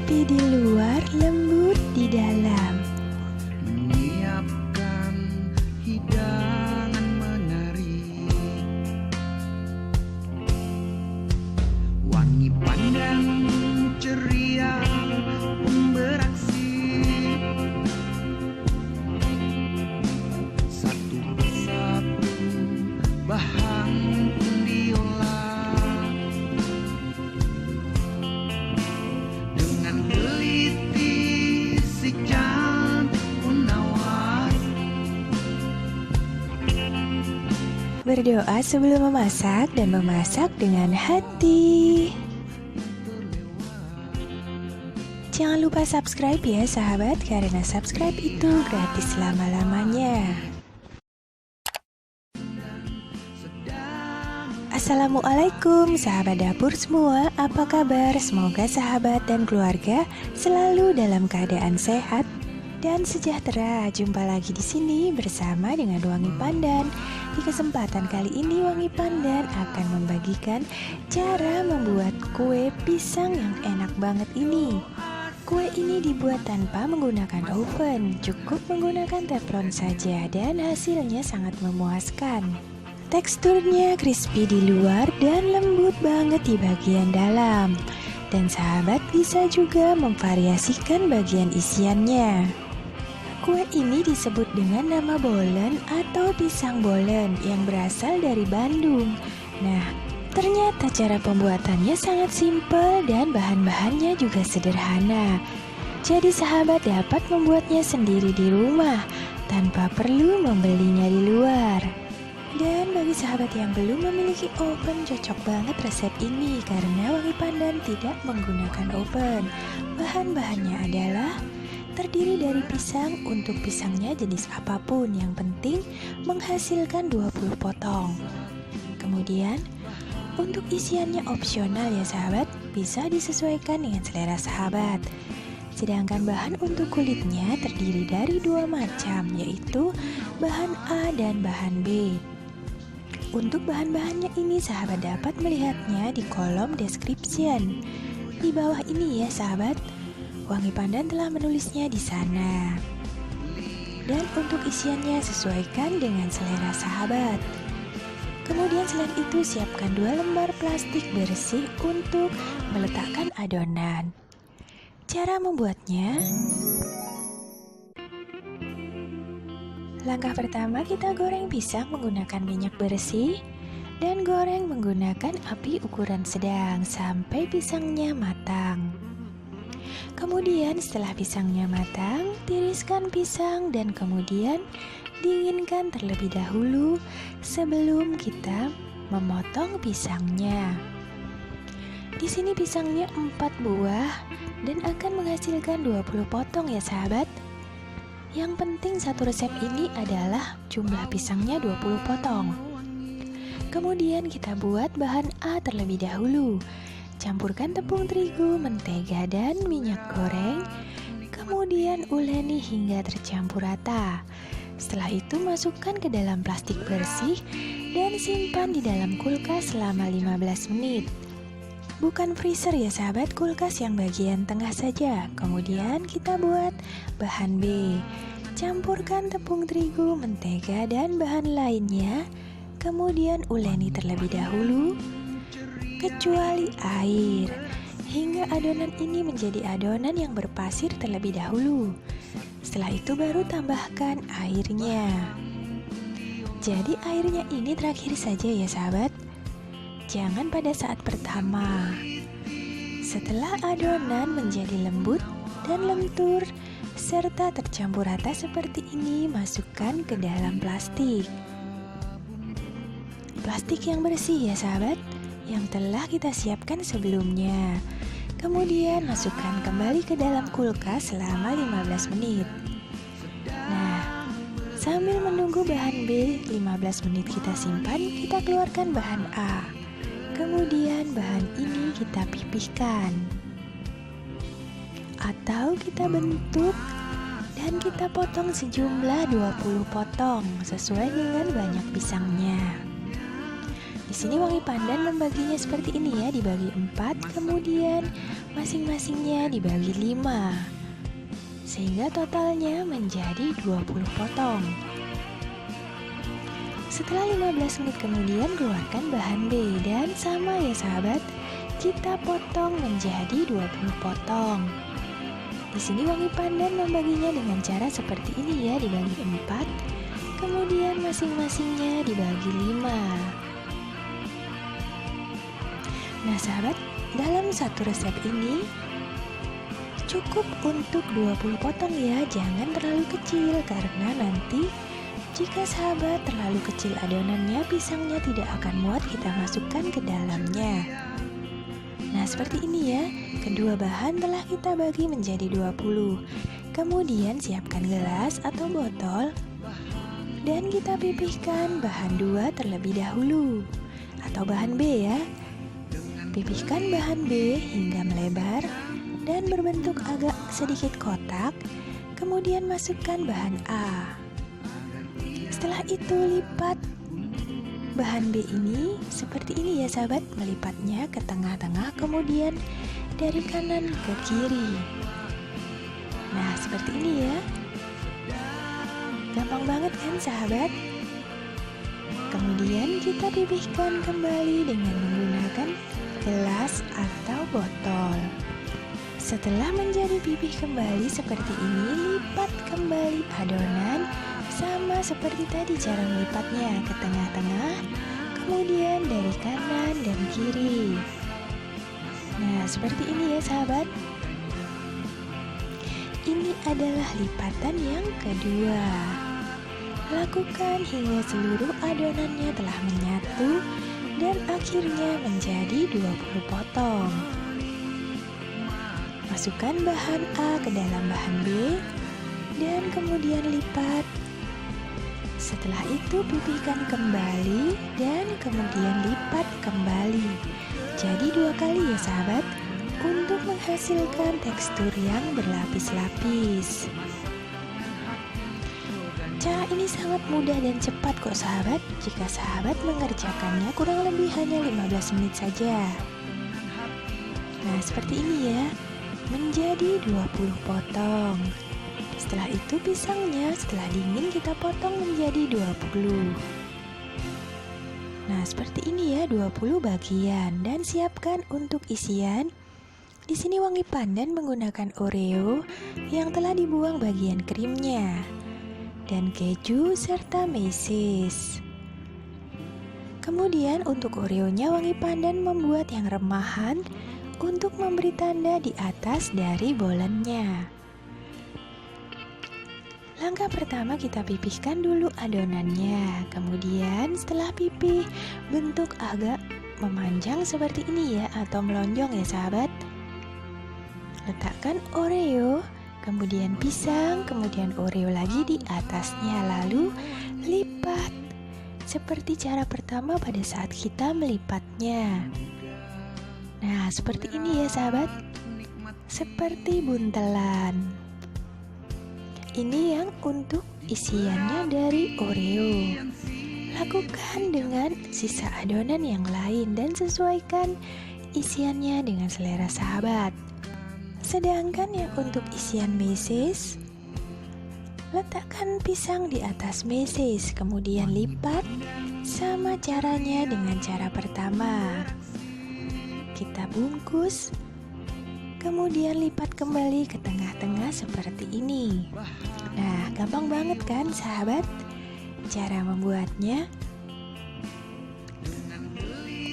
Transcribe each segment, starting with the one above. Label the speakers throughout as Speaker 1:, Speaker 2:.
Speaker 1: Crispy di luar, lembut di dalam.
Speaker 2: Menyiapkan hidangan menarik, wangi pandan ceria pun beraksi, satu persatu bahan pun diolah dengan teliti, si cantik pun awas.
Speaker 1: Berdoa sebelum memasak dan memasak dengan hati. Jangan lupa subscribe ya sahabat, karena subscribe itu gratis selama-lamanya. Assalamualaikum sahabat dapur semua, apa kabar? Semoga sahabat dan keluarga selalu dalam keadaan sehat dan sejahtera. Jumpa lagi di sini bersama dengan Wangi Pandan. Di kesempatan kali ini Wangi Pandan akan membagikan cara membuat kue pisang yang enak banget ini. Kue ini dibuat tanpa menggunakan oven, cukup menggunakan teflon saja dan hasilnya sangat memuaskan. Teksturnya crispy di luar dan lembut banget di bagian dalam. Dan sahabat bisa juga memvariasikan bagian isiannya. Kue ini disebut dengan nama bolen atau pisang bolen yang berasal dari Bandung. Nah, ternyata cara pembuatannya sangat simpel dan bahan-bahannya juga sederhana. Jadi sahabat dapat membuatnya sendiri di rumah tanpa perlu membelinya di luar. Dan bagi sahabat yang belum memiliki oven, cocok banget resep ini karena Wangi Pandan tidak menggunakan oven. Bahan-bahannya adalah terdiri dari pisang. Untuk pisangnya jenis apapun, yang penting menghasilkan 20 potong. Kemudian untuk isiannya opsional ya sahabat, bisa disesuaikan dengan selera sahabat. Sedangkan bahan untuk kulitnya terdiri dari dua macam, yaitu bahan A dan bahan B. Untuk bahan-bahannya ini sahabat dapat melihatnya di kolom description di bawah ini ya sahabat. Wangi Pandan telah menulisnya di sana. Dan untuk isiannya sesuaikan dengan selera sahabat. Kemudian selain itu siapkan 2 lembar plastik bersih untuk meletakkan adonan. Cara membuatnya: langkah pertama, kita goreng pisang menggunakan minyak bersih dan goreng menggunakan api ukuran sedang sampai pisangnya matang. Kemudian setelah pisangnya matang, tiriskan pisang dan kemudian dinginkan terlebih dahulu sebelum kita memotong pisangnya. Di sini pisangnya 4 buah dan akan menghasilkan 20 potong ya sahabat. Yang penting satu resep ini adalah jumlah pisangnya 20 potong. Kemudian kita buat bahan A terlebih dahulu. Campurkan tepung terigu, mentega, dan minyak goreng. Kemudian uleni hingga tercampur rata. Setelah itu masukkan ke dalam plastik bersih dan simpan di dalam kulkas selama 15 menit. Bukan freezer ya sahabat, kulkas yang bagian tengah saja. Kemudian kita buat bahan B. Campurkan tepung terigu, mentega, dan bahan lainnya. Kemudian uleni terlebih dahulu, kecuali air, hingga adonan ini menjadi adonan yang berpasir terlebih dahulu. Setelah itu baru tambahkan airnya. Jadi airnya ini terakhir saja ya sahabat. Jangan pada saat pertama. Setelah adonan menjadi lembut dan lentur serta tercampur rata seperti ini, masukkan ke dalam plastik. Plastik yang bersih ya sahabat, yang telah kita siapkan sebelumnya. Kemudian masukkan kembali ke dalam kulkas selama 15 menit. Nah, sambil menunggu bahan B 15 menit kita simpan, kita keluarkan bahan A. Kemudian bahan ini kita pipihkan atau kita bentuk dan kita potong sejumlah 20 potong sesuai dengan banyak pisangnya. Di Di sini wangi pandan membaginya seperti ini ya, dibagi 4, kemudian masing-masingnya dibagi 5. Sehingga totalnya menjadi 20 potong. Setelah 15 menit kemudian keluarkan bahan B dan sama ya sahabat, kita potong menjadi 20 potong. Di sini wangi pandan membaginya dengan cara seperti ini ya, dibagi 4, kemudian masing-masingnya dibagi 5. Nah sahabat, dalam satu resep ini cukup untuk 20 potong ya, jangan terlalu kecil karena nanti jika sahabat terlalu kecil adonannya, pisangnya tidak akan muat kita masukkan ke dalamnya. Nah seperti ini ya, kedua bahan telah kita bagi menjadi 20. Kemudian siapkan gelas atau botol dan kita pipihkan bahan 2 terlebih dahulu, atau bahan B ya. Pipihkan bahan B hingga melebar dan berbentuk agak sedikit kotak, kemudian masukkan bahan A. Setelah itu lipat bahan B ini seperti ini ya sahabat, melipatnya ke tengah-tengah kemudian dari kanan ke kiri. Nah seperti ini ya, gampang banget kan sahabat. Kemudian kita pipihkan kembali dengan menggunakan gelas atau botol. Setelah menjadi pipih kembali seperti ini, lipat kembali adonan sama seperti tadi cara melipatnya, ke tengah-tengah, kemudian dari kanan dan kiri. Nah seperti ini ya sahabat. Ini adalah lipatan yang kedua. Lakukan hingga seluruh adonannya telah menyatu dan akhirnya menjadi 20 potong. Masukkan bahan A ke dalam bahan B dan kemudian lipat. Setelah itu pipihkan kembali dan kemudian lipat kembali. Jadi 2 kali ya sahabat, untuk menghasilkan tekstur yang berlapis-lapis. Cara ini sangat mudah dan cepat kok sahabat, jika sahabat mengerjakannya kurang lebih hanya 15 menit saja. Nah seperti ini ya, menjadi 20 potong. Setelah itu pisangnya setelah dingin kita potong menjadi 20. Nah seperti ini ya, 20 bagian. Dan siapkan untuk isian. Di sini wangi pandan menggunakan Oreo yang telah dibuang bagian krimnya, dan keju serta meses. Kemudian untuk Oreonya wangi pandan membuat yang remahan untuk memberi tanda di atas dari bolennya. Langkah pertama kita pipihkan dulu adonannya. Kemudian setelah pipih bentuk agak memanjang seperti ini ya, atau melonjong ya sahabat. Letakkan Oreo, kemudian pisang, kemudian Oreo lagi di atasnya, lalu lipat seperti cara pertama pada saat kita melipatnya. Nah seperti ini ya sahabat, seperti buntelan. Ini yang untuk isiannya dari Oreo. Lakukan dengan sisa adonan yang lain dan sesuaikan isiannya dengan selera sahabat. Sedangkan yang untuk isian meses, letakkan pisang di atas meses, kemudian lipat sama caranya dengan cara pertama. Kita bungkus, kemudian lipat kembali ke tengah-tengah seperti ini. Nah, gampang banget kan sahabat cara membuatnya?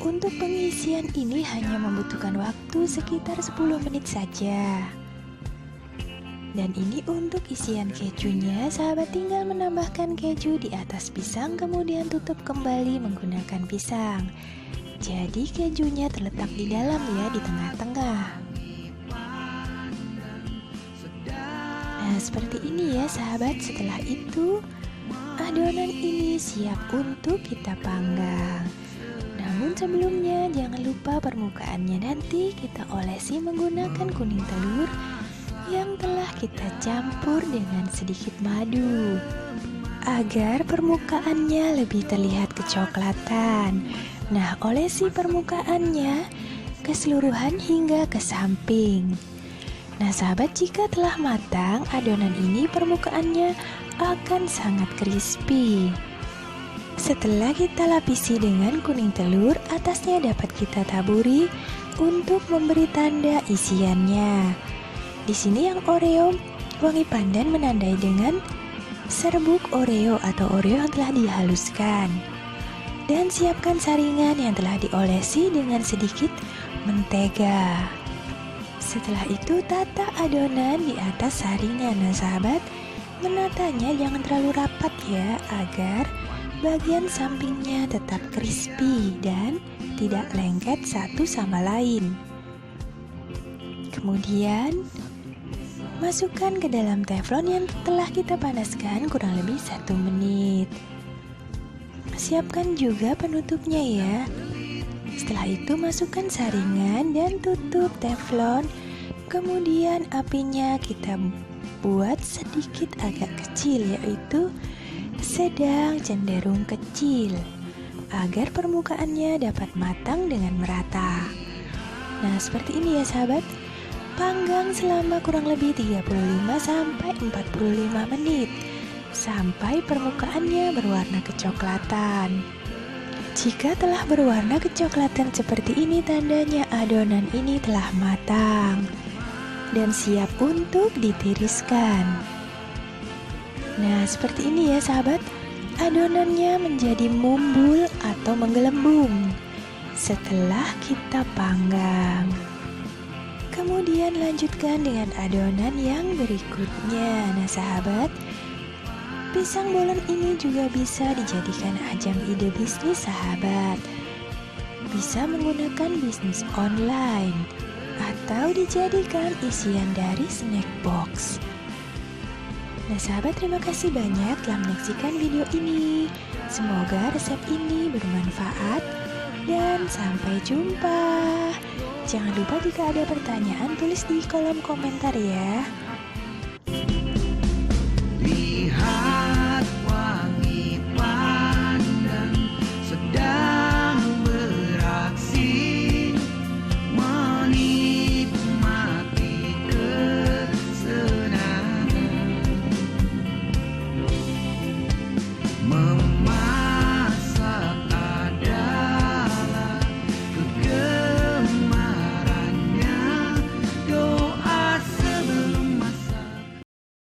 Speaker 1: Untuk pengisian ini hanya membutuhkan waktu sekitar 10 menit saja. Dan ini untuk isian kejunya, sahabat tinggal menambahkan keju di atas pisang, kemudian tutup kembali menggunakan pisang. Jadi kejunya terletak di dalam ya, di tengah-tengah. Nah seperti ini ya sahabat. Setelah itu adonan ini siap untuk kita panggang. Namun sebelumnya jangan lupa permukaannya nanti kita olesi menggunakan kuning telur yang telah kita campur dengan sedikit madu agar permukaannya lebih terlihat kecoklatan. Nah, olesi permukaannya keseluruhan hingga ke samping. Nah, sahabat, jika telah matang, adonan ini permukaannya akan sangat crispy. Setelah kita lapisi dengan kuning telur, atasnya dapat kita taburi untuk memberi tanda isiannya. Di sini yang Oreo wangi pandan menandai dengan serbuk Oreo atau Oreo yang telah dihaluskan. Dan siapkan saringan yang telah diolesi dengan sedikit mentega. Setelah itu tata adonan di atas saringan. Nah, sahabat, menatanya jangan terlalu rapat ya, agar bagian sampingnya tetap crispy dan tidak lengket satu sama lain. Kemudian masukkan ke dalam teflon yang telah kita panaskan kurang lebih 1 menit. Siapkan juga penutupnya ya. Setelah itu masukkan saringan dan tutup teflon. Kemudian apinya kita buat sedikit agak kecil, yaitu sedang cenderung kecil, agar permukaannya dapat matang dengan merata. Nah, seperti ini ya sahabat. Panggang selama kurang lebih 35-45 menit sampai permukaannya berwarna kecoklatan. Jika telah berwarna kecoklatan seperti ini, tandanya adonan ini telah matang dan siap untuk ditiriskan. Nah, seperti ini ya sahabat. Adonannya menjadi mumbul atau menggelembung setelah kita panggang. Kemudian lanjutkan dengan adonan yang berikutnya. Nah, sahabat, pisang bolen ini juga bisa dijadikan ajang ide bisnis sahabat. Bisa menggunakan bisnis online atau dijadikan isian dari snack box. Nah, sahabat, terima kasih banyak telah menyaksikan video ini. Semoga resep ini bermanfaat dan sampai jumpa. Jangan lupa jika ada pertanyaan tulis di kolom komentar ya.